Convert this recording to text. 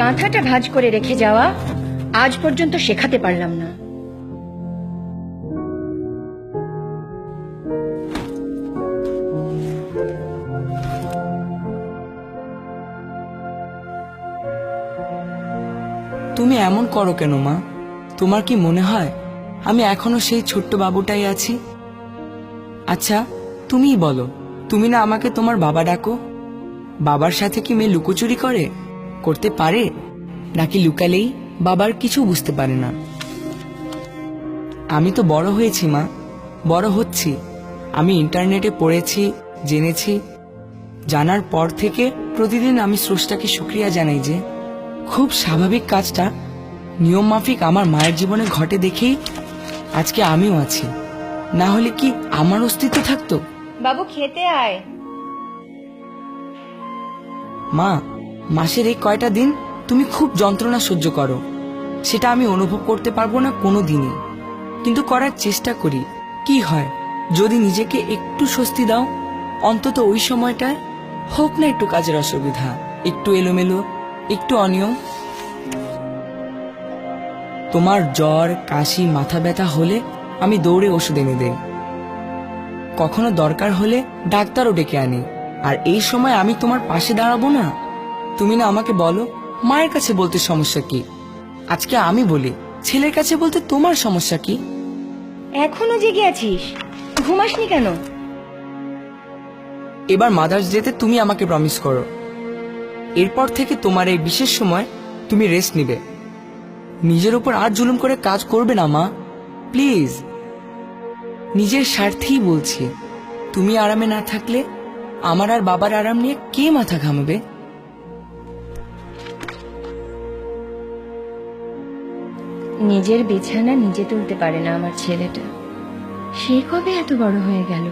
কাঁথাটা ভাঁজ করে রেখে যাওয়া আজ পর্যন্ত শেখাতে পারলাম না। তুমি এমন করো কেন মা? তোমার কি মনে হয় আমি এখনো সেই ছোট্ট বাবুটাই আছি? আচ্ছা তুমিই বলো, তুমি না আমাকে তোমার বাবা ডাকো? বাবার সাথে কি মেয়ে লুকোচুরি করতে পারে, নাকি লুকালেই বাবার কিছু বুঝতে পারে না? আমি তো বড় হয়েছি মা, বড় হচ্ছি। আমি ইন্টারনেটে পড়েছি, জেনেছি। জানার পর থেকে প্রতিদিন আমি স্রষ্টাকে শুকরিয়া জানাই যে খুব স্বাভাবিক কাজটা নিয়ম মাফিক আমার মায়ের জীবনে ঘটে দেখেই আজকে আমিও আছি। না হলে কি আমার অস্তিত্ব থাকতো? বাবু খেতে আয়। মা, মাসের এই কয়টা দিন তুমি খুব যন্ত্রণা সহ্য করো, সেটা আমি অনুভব করতে পারবো না কোনো দিনই, কিন্তু করার চেষ্টা করি। কি হয় যদি নিজেকে একটু স্বস্তি দাও, অন্তত ওই সময়টায় হোক না একটু কাজের অসুবিধা, একটু এলোমেলো, একটু অনিয়ম। তোমার জ্বর, কাশি, মাথা ব্যথা হলে আমি দৌড়ে ওষুধ এনে দেই। কখনো দরকার হলে ডাক্তারও ডেকে আনি। আর এই সময় আমি তোমার পাশে দাঁড়াবো না? তুমি না আমাকে বলো মায়ের কাছে বলতে সমস্যা কি, আজকে আমি বলি ছেলের কাছে বলতে তোমার সমস্যা কি? এখনো জেগে আছিস? ঘুমাসনি কেন? এবার মাদার্স ডেতে তুমি আমাকে প্রমিস করো, এরপর থেকে তোমার এই বিশেষ সময় তুমি রেস্ট নিবে, নিজের উপর আর জুলুম করে কাজ করবে না মা, প্লিজ। নিজের স্বার্থেই বলছি। তুমি আরামে না থাকলে আমার আর বাবার আরাম নিয়ে কে মাথা ঘামাবে? নিজের বিছানা নিজে তুলতে পারে না আমার ছেলেটা। সে কবে এত বড় হয়ে গেল?